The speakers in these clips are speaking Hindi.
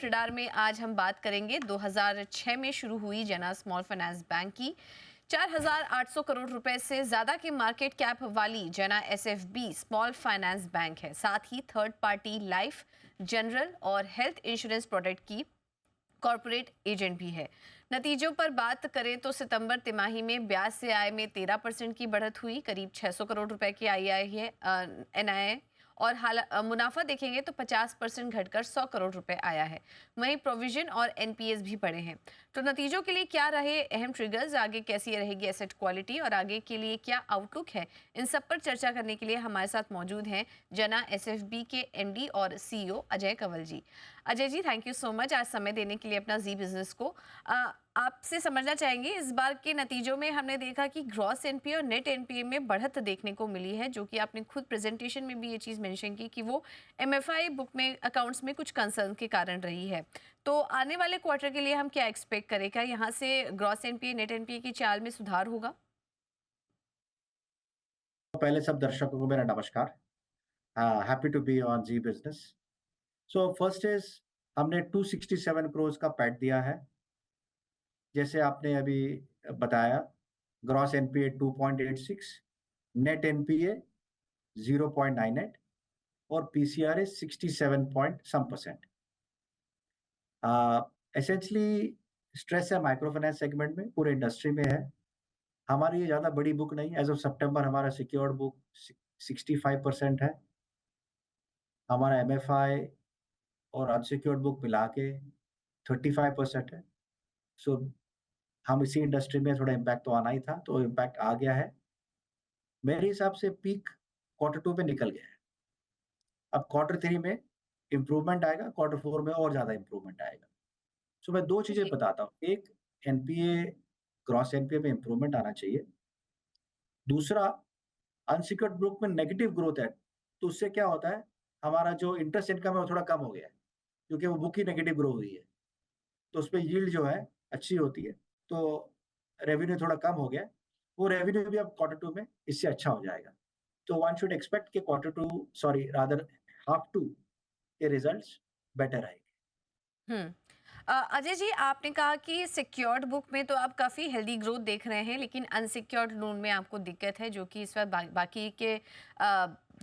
गोल्ड रडार में आज हम बात करेंगे 2006 में शुरू हुई जना स्मॉल फाइनेंस बैंक की 4,800 करोड़ रुपए से ज्यादा के मार्केट कैप वाली जना एसएफबी स्मॉल फाइनेंस बैंक है। साथ ही थर्ड पार्टी लाइफ, जनरल और हेल्थ इंश्योरेंस प्रोडक्ट की कॉरपोरेट एजेंट भी है। नतीजों पर बात करें तो सितंबर तिमाही में ब्याज से आय में 13% की बढ़त हुई, करीब 600 करोड़ रुपए की आई आई है एनआईए। और मुनाफा देखेंगे तो 50% घटकर 100 करोड़ रुपए आया है। वहीं प्रोविजन और एनपीएस भी बढ़े हैं। तो नतीजों के लिए क्या रहे अहम ट्रिगर्स, आगे कैसी रहेगी एसेट क्वालिटी और आगे के लिए क्या आउटलुक है, इन सब पर चर्चा करने के लिए हमारे साथ मौजूद हैं जना एसएफबी के एमडी और CEO Ajay Kanwal ji. Ajay ji, thank you so much आज समय देने के लिए अपना जी बिजनेस को। आपसे समझना चाहेंगे, इस बार के नतीजों में हमने देखा कि ग्रॉस एनपीए और नेट एनपीए में बढ़त देखने को मिली है, जो कि आपने खुद प्रेजेंटेशन में भी ये चीज़ मेंशन की कि वो एमएफआई बुक में अकाउंट्स में कुछ कंसर्न के कारण रही है। तो आने वाले क्वार्टर के लिए हम क्या एक्सपेक्ट करें? क्या यहाँ से ग्रॉस एनपीए नेट एनपीए की चाल में सुधार होगा? पहले सब दर्शकों को मेरा नमस्कार। Happy to be on Zee Business. So first is हमने 267 करोड़ का पैट दिया है। जैसे आपने अभी बताया, ग्रॉस एनपीए 2.86, नेट एनपीए 0.98 और PCR is 67 point some percent. Essentially stress है माइक्रो फाइनेंस सेगमेंट में, पूरे इंडस्ट्री में है। हमारी ये ज़्यादा बड़ी बुक नहीं, एज ऑफ सितंबर हमारा सिक्योर्ड बुक 65% है। हमारा एमएफआई और अनसिक्योर्ड बुक मिला के 35% है। सो हम इसी इंडस्ट्री में थोड़ा इम्पैक्ट तो आना ही था, तो इम्पैक्ट आ गया है। मेरे हिसाब से पीक Q2 पे निकल गया है। अब Q3 में इम्प्रूवमेंट आएगा, Q4 में और ज़्यादा इम्प्रूवमेंट आएगा। सो मैं दो चीज़ें जी। बताता हूँ। एक, एनपीए, ग्रॉस एनपीए में इम्प्रूवमेंट आना चाहिए। दूसरा, अनसिक्योर्ड बुक में नेगेटिव ग्रोथ है, तो उससे क्या होता है, हमारा जो इंटरेस्ट इनकम है वो थोड़ा कम हो गया है, क्योंकि वो बुक ही नेगेटिव ग्रो हुई है। तो उसपे यील्ड जो है अच्छी होती है, तो रेवेन्यू थोड़ा कम हो गया। वो रेवेन्यू भी अब Q2 में इससे अच्छा हो जाएगा। तो वन शुड एक्सपेक्ट कि Q2, सॉरी रादर H2 के रिजल्ट्स बेटर आएंगे। हम्म। अजय जी, आपने कहा कि सिक्योर्ड बुक में तो आप काफ़ी हेल्दी ग्रोथ देख रहे हैं, लेकिन अनसिक्योर्ड लोन में आपको दिक्कत है, जो कि इस बार बाकी के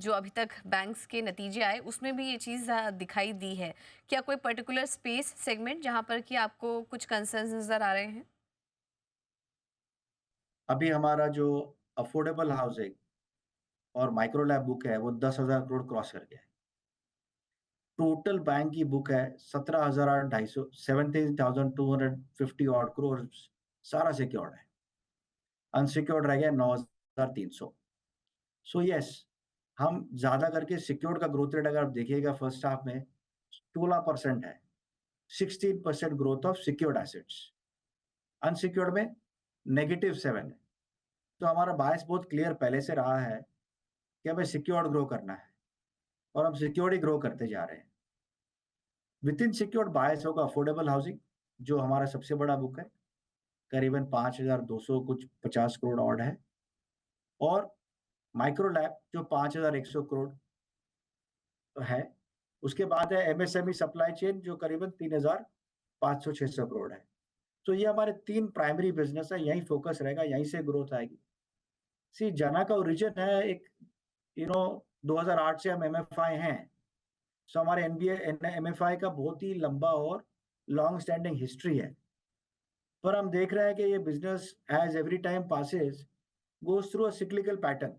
जो अभी तक बैंक्स के नतीजे आए उसमें भी ये चीज़ दिखाई दी है। क्या कोई पर्टिकुलर स्पेस सेगमेंट जहां पर कि आपको कुछ कंसर्न्स नजर आ रहे हैं? अभी हमारा जो अफोर्डेबल हाउसिंग और माइक्रो लैब बुक है वो 10,000 करोड़ क्रॉस कर गया है। टोटल बैंक की बुक है 17,250, 17,250 ऑड करोड़, सारा सिक्योर्ड है। अनसिक्योर्ड रह गया 9,300। सो यस, हम ज्यादा करके सिक्योर्ड का ग्रोथ रेट अगर आप देखिएगा फर्स्ट हाफ में 16% है। 16% growth of secured assets. Unsecured में -7 है। तो हमारा बायस बहुत क्लियर पहले से रहा है कि हमें सिक्योर्ड ग्रो करना है, और हम सिक्योर्ड ही ग्रो करते जा रहे हैं। विद इन सिक्योर्ड बायस होगा अफोर्डेबल हाउसिंग, जो हमारा सबसे बड़ा बुक है, करीबन 5,200 कुछ 50 करोड़ ऑड है। और माइक्रो लैब जो 5,100 करोड़ है। उसके बाद है एमएसएमई सप्लाई चेन जो करीबन 3,500-600 करोड़ है। तो ये हमारे तीन प्राइमरी बिजनेस है, यही फोकस रहेगा, यहीं से ग्रोथ आएगी। सी जना का ओरिजिन है एक, 2008 से हम एमएफआई हैं। सो हमारे एनबीए एमएफआई का बहुत ही लंबा और लॉन्ग स्टैंडिंग हिस्ट्री है। पर हम देख रहे हैं कि ये business as every time passes goes through a cyclical pattern.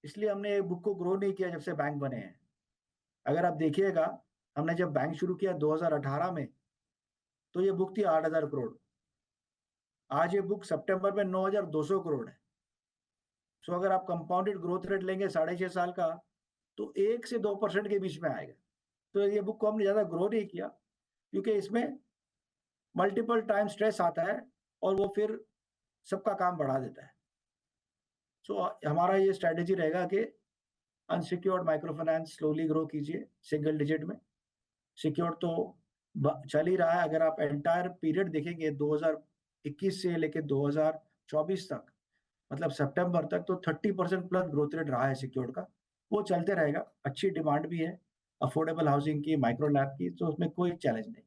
इसलिए हमने ये बुक को ग्रो नहीं किया जब से बैंक बने हैं। अगर आप देखिएगा, हमने जब बैंक शुरू किया 2018 में, तो ये बुक थी 8,000 करोड़। आज ये बुक सितंबर में 9,200 करोड़ है। सो अगर आप कंपाउंडेड ग्रोथ रेट लेंगे 6.5 साल का, तो 1 से 2% के बीच में आएगा। तो ये बुक को हमने ज़्यादा ग्रो नहीं किया, क्योंकि इसमें मल्टीपल टाइम स्ट्रेस आता है और वो फिर सबका काम बढ़ा देता है। सो हमारा ये स्ट्रैटेजी रहेगा कि unsecured micro finance slowly grow कीजिए सिंगल डिजिट में। सिक्योर्ड तो चल ही रहा है। अगर आप एंटायर पीरियड देखेंगे 2021 से लेके 2024 तक, मतलब सितंबर तक, तो 30% प्लस ग्रोथ रेट रहा है सिक्योर्ड का। वो चलते रहेगा। अच्छी डिमांड भी है अफोर्डेबल हाउसिंग की, माइक्रो लैब की, तो उसमें कोई चैलेंज नहीं।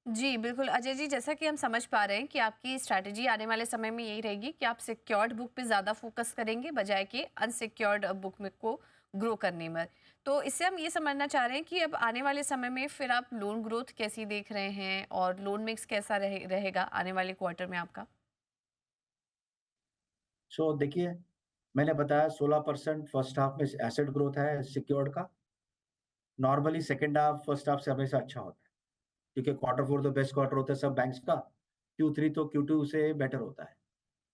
जी, बिल्कुल अजय जी, जैसा कि हम समझ पा रहे हैं कि आपकी स्ट्रैटेजी आने वाले समय में यही रहेगी कि आप सिक्योर्ड बुक पे ज़्यादा फ़ोकस करेंगे बजाए कि अनसिक्योर्ड बुक में को ग्रो करने में। तो इससे हम ये समझना चाह रहे हैं कि अब आने वाले समय में फिर आप लोन ग्रोथ कैसी देख रहे हैं और लोन मिक्स कैसा रहेगा आने वाले क्वार्टर में आपका? सो देखिए, मैंने बताया 16% फर्स्ट हाफ में एसेट ग्रोथ है सिक्योर्ड का। Normally second half first half से हमेशा अच्छा होता है, क्योंकि क्वार्टर फोर तो बेस्ट क्वार्टर होता है सब बैंक्स का। Q3 तो Q2 से बेटर होता है।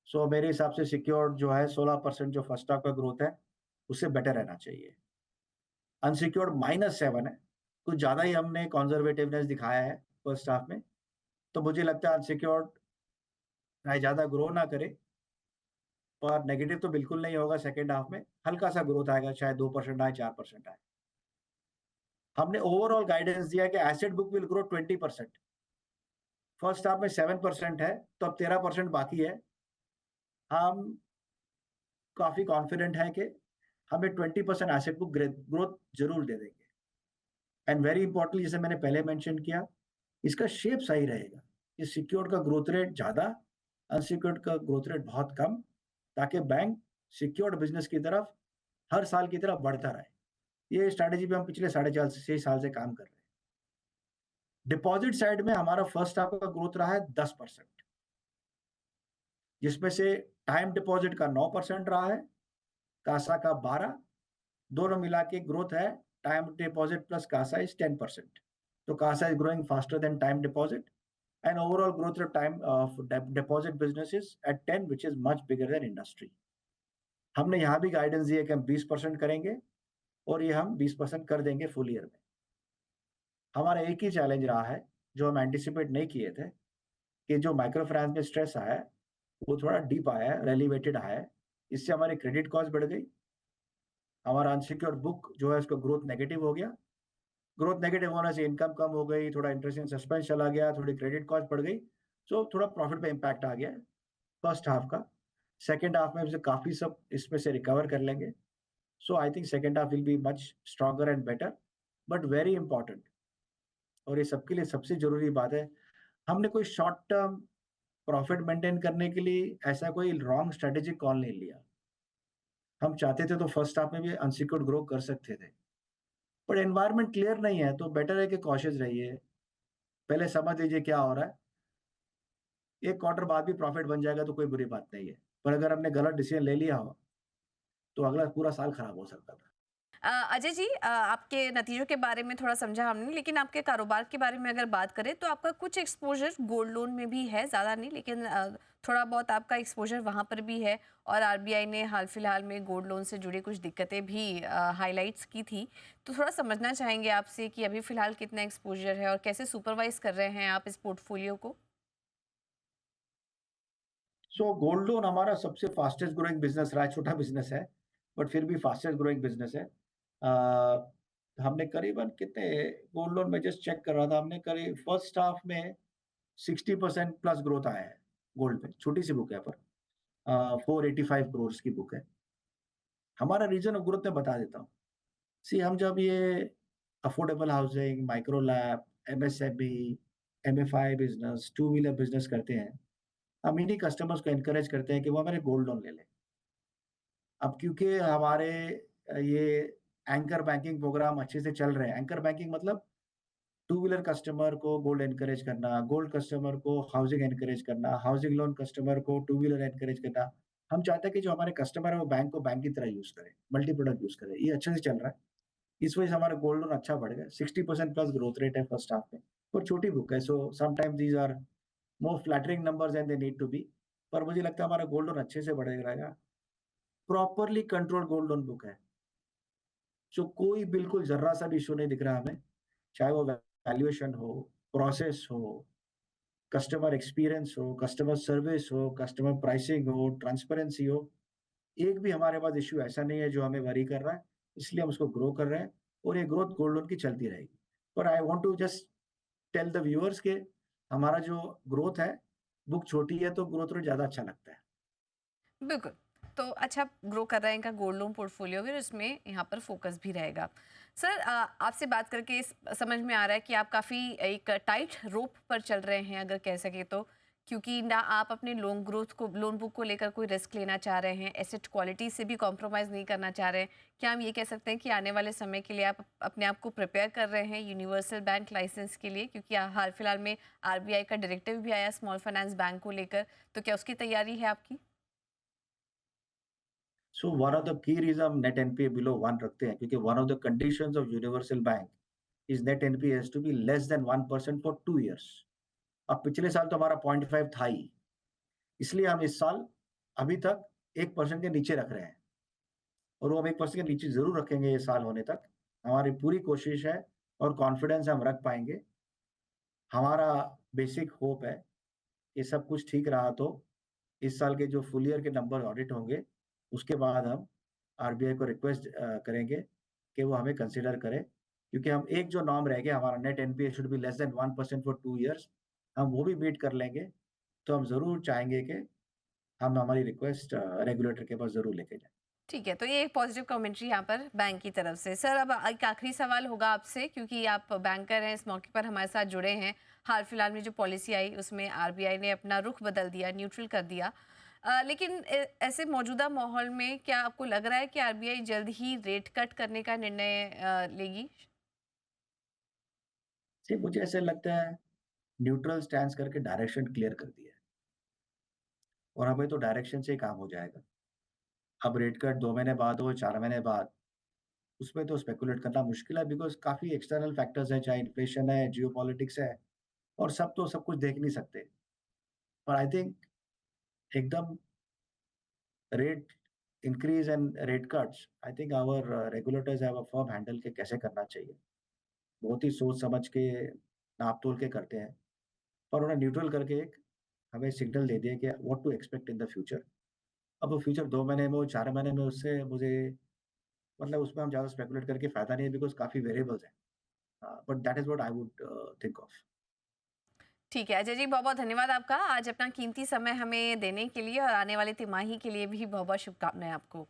सो मेरे हिसाब से सिक्योर्ड जो है 16% जो फर्स्ट हाफ का ग्रोथ है, उससे बेटर रहना चाहिए। अनसिक्योर्ड -7 है, कुछ ज़्यादा ही हमने कंजर्वेटिवनेस दिखाया है फर्स्ट हाफ में। तो मुझे लगता है अनसिक्योर्ड चाहे ज़्यादा ग्रो ना करे, पर नेगेटिव तो बिल्कुल नहीं होगा सेकंड हाफ में, हल्का सा ग्रोथ आएगा, शायद 2% आए, 4% आए। हमने ओवरऑल गाइडेंस दिया है कि asset book will grow 20%। First half में 7% है, तो अब 13% बाकी है। हम काफ़ी कॉन्फिडेंट हैं कि हमें 20% एसेट बुक ग्रोथ ज़रूर दे देंगे। एंड वेरी इंपॉर्टेंटली, जैसे मैंने पहले मेंशन किया, इसका शेप सही रहेगा। ये सिक्योर्ड का ग्रोथ रेट ज़्यादा, अनसिक्योर्ड का ग्रोथ रेट बहुत कम, ताकि बैंक सिक्योर्ड बिज़नेस की तरफ हर साल की तरफ बढ़ता रहे। ये स्ट्रैटेजी पे हम पिछले साढ़े 4 से 6 साल से काम कर रहे हैं। डिपॉज़िट साइड में हमारा फर्स्ट हाफ का ग्रोथ रहा है 10%, जिसमें से टाइम डिपॉज़िट का 9% रहा है, कासा का 12, दोनों मिला के ग्रोथ है time deposit plus CASA is 10%। तो CASA is growing faster than time deposit and overall growth rate time of deposit business is at 10, which is much bigger than industry. हमने यहाँ भी गाइडेंस दी है कि हम 20% करेंगे और ये हम 20% कर देंगे फुल ईयर में। हमारा एक ही चैलेंज रहा है, जो हम एंटीसिपेट नहीं किए थे, कि जो माइक्रो फाइनेंस में स्ट्रेस आया है, वो थोड़ा डीप आया है, एलिवेटेड आया है। इससे हमारी क्रेडिट कॉस्ट बढ़ गई, हमारा अनसिक्योर्ड बुक जो है उसका ग्रोथ नेगेटिव हो गया। ग्रोथ नेगेटिव होने से इनकम कम हो गई, थोड़ा इंटरेस्ट इन सस्पेंस चला गया, थोड़ी क्रेडिट कॉस्ट बढ़ गई। सो थोड़ा प्रॉफिट पे इम्पैक्ट आ गया है फर्स्ट हाफ का। सेकंड हाफ में से काफ़ी सब इसमें से रिकवर कर लेंगे। So I think second half will be much stronger and better, but very important, और ये सबके लिए सबसे ज़रूरी बात है, हमने कोई शॉर्ट टर्म प्रॉफिट मेंटेन करने के लिए ऐसा कोई रॉन्ग स्ट्रैटेजिक कॉल नहीं लिया। हम चाहते थे तो फर्स्ट हाफ में भी अनसिक्योर्ड ग्रो कर सकते थे, बट एनवायरनमेंट क्लियर नहीं है, तो बेटर है कि कॉशियस रहिए। पहले समझ लीजिए क्या हो रहा है, एक क्वार्टर बाद भी प्रॉफिट बन जाएगा तो कोई बुरी बात नहीं है, पर अगर हमने गलत डिसीजन ले लिया हो, तो अगला पूरा साल खराब हो सकता था। अजय जी, आपके नतीजों के बारे में थोड़ा समझा हमने, लेकिन आपके कारोबार के बारे में अगर बात करें तो आपका कुछ एक्सपोज़र गोल्ड लोन में भी है, ज़्यादा नहीं, लेकिन थोड़ा बहुत आपका एक्सपोज़र वहाँ पर भी है और आरबीआई ने हाल-फिलहाल में गोल्ड लोन से जुड़ी कुछ दिक्कतें भी हाइलाइट्स की थी। तो थोड़ा समझना चाहेंगे आपसे कि अभी फ़िलहाल कितना एक्सपोज़र है और कैसे सुपरवाइज़ कर रहे हैं आप इस पोर्टफोलियो को? सो गोल्ड लोन हमारा सबसे फास्टेस्ट ग्रोइंग बिजनेस रहा है, छोटा बिजनेस है, बट फिर भी फास्टेस्ट ग्रोइंग बिजनेस है। हमने करीबन कितने गोल्ड लोन में जस्ट चेक कर रहा था, हमने करीब फर्स्ट हाफ में 60% प्लस ग्रोथ आया है गोल्ड में। छोटी सी बुक है पर 485 करोड़ की बुक है। हमारा रीजन ऑफ ग्रोथ मैं बता देता हूँ। सी हम जब ये affordable housing, micro lab, MSME, MFI business, two wheeler business करते हैं, हम इन्हीं कस्टमर्स को एनकरेज करते हैं कि वो हमारे गोल्ड लोन ले लें। अब क्योंकि हमारे ये एंकर बैंकिंग प्रोग्राम अच्छे से चल रहे हैं। एंकर बैंकिंग मतलब टू व्हीलर कस्टमर को गोल्ड एनकरेज करना, गोल्ड कस्टमर को हाउसिंग एनकरेज करना, हाउसिंग लोन कस्टमर को टू व्हीलर एनकरेज करना। हम चाहते हैं कि जो हमारे कस्टमर है वो बैंक को बैंक की तरह यूज़ करें, मल्टी प्रोडक्ट यूज़ करें। ये अच्छे से चल रहा है। इस वजह से हमारा गोल्ड लोन अच्छा बढ़ गया। 60% प्लस ग्रोथ रेट है फर्स्ट हाफ में, और छोटी बुक है, so sometimes these are more flattering numbers than they need to be. पर मुझे लगता है हमारा गोल्ड लोन अच्छे से बढ़ेगा। Properly controlled gold loan book है। सो कोई बिल्कुल ज़र्रा-सा भी इश्यू नहीं दिख रहा हमें, चाहे वो वैल्यूएशन हो, प्रोसेस हो, कस्टमर एक्सपीरियंस हो, कस्टमर सर्विस हो, कस्टमर प्राइसिंग हो, ट्रांसपेरेंसी हो। एक भी हमारे पास इश्यू ऐसा नहीं है जो हमें वरी कर रहा है, इसलिए हम उसको ग्रो कर रहे हैं, और ये ग्रोथ गोल्ड लोन की चलती रहेगी। पर I want to just tell the viewers के हमारा जो ग्रोथ है, बुक छोटी है तो ग्रोथ रेट ज़्यादा अच्छा लगता है। बिल्कुल। तो अच्छा ग्रो कर रहे हैं इनका गोल्ड लोन पोर्टफोलियो भी, और इसमें यहाँ पर फोकस भी रहेगा। सर आपसे बात करके समझ में आ रहा है कि आप काफ़ी एक टाइट रोप पर चल रहे हैं अगर कह सके तो, क्योंकि ना आप अपने लोन बुक को लेकर कोई रिस्क लेना चाह रहे हैं, एसेट क्वालिटी से भी कॉम्प्रोमाइज़ नहीं करना चाह रहे हैं। क्या हम ये कह सकते हैं कि आने वाले समय के लिए आप अपने आप को प्रिपेयर कर रहे हैं यूनिवर्सल बैंक लाइसेंस के लिए, क्योंकि हाल फिलहाल में आरबीआई का डायरेक्टिव भी आया स्मॉल फाइनेंस बैंक को लेकर, तो क्या उसकी तैयारी है आपकी? So one of the key reason हम नेट एनपीए बिलो 1 रखते हैं, क्योंकि one of the conditions of universal bank is net NPA has to be less than 1% for 2 years. अब पिछले साल तो हमारा 0.5 था ही, इसलिए हम इस साल अभी तक 1% के नीचे रख रहे हैं, और वो हम 1% के नीचे ज़रूर रखेंगे ये साल होने तक। हमारी पूरी कोशिश है और कॉन्फिडेंस हम रख पाएँगे। हमारा बेसिक होप है कि सब कुछ ठीक रहा तो इस साल के जो फुल ईयर के नंबर ऑडिट होंगे, उसके बाद हम आरबीआई को रिक्वेस्ट करेंगे कि वो हमें कंसीडर करे, क्योंकि हम एक जो नॉर्म रह गया हमारा net NPA should be less than 1% for 2 years, हम वो भी मीट कर लेंगे, तो हम ज़रूर चाहेंगे कि हम हमारी रिक्वेस्ट रेगुलेटर के पास ज़रूर लेके जाएँ। ठीक है, तो ये एक पॉजिटिव कमेंट्री यहाँ पर बैंक की तरफ से। सर अब एक आखिरी सवाल होगा आपसे, क्योंकि आप बैंकर हैं, इस मौके पर हमारे साथ जुड़े हैं। हाल फिलहाल में जो पॉलिसी आई उसमें आरबीआई ने अपना रुख बदल दिया, न्यूट्रल कर दिया। लेकिन ऐसे मौजूदा माहौल में क्या आपको लग रहा है कि आरबीआई जल्द ही रेट कट करने का निर्णय लेगी? जी, मुझे ऐसा लगता है न्यूट्रल स्टैंस करके डायरेक्शन क्लियर कर दिया है, और हमें तो डायरेक्शन से ही काम हो जाएगा। अब रेट कट 2 महीने बाद हो, 4 महीने बाद, उसमें तो स्पेकुलेट करना मुश्किल है, बिकॉज़ काफ़ी एक्सटर्नल फैक्टर्स हैं, चाहे इन्फ्लेशन है, जियोपॉलिटिक्स है, और सब तो सब कुछ देख नहीं सकते। पर आई थिंक एकदम rate increase and rate cuts, I think our regulators have a firm handle कि कैसे करना चाहिए। बहुत ही सोच समझ के, नाप-तोल के करते हैं, पर उन्हें न्यूट्रल करके एक हमें सिग्नल दे दिया कि what to expect in the future. अब वो फ्यूचर 2 महीने में हो, 4 महीने में, उससे मुझे मतलब उसमें हम ज़्यादा स्पेकुलेट करके फ़ायदा नहीं है, बिकॉज़ काफ़ी वेरिएबल्स हैं। But that is what I would think of. ठीक है, अजय जी बहुत-बहुत धन्यवाद आपका आज अपना कीमती समय हमें देने के लिए, और आने वाली तिमाही के लिए भी बहुत-बहुत शुभकामनाएँ आपको।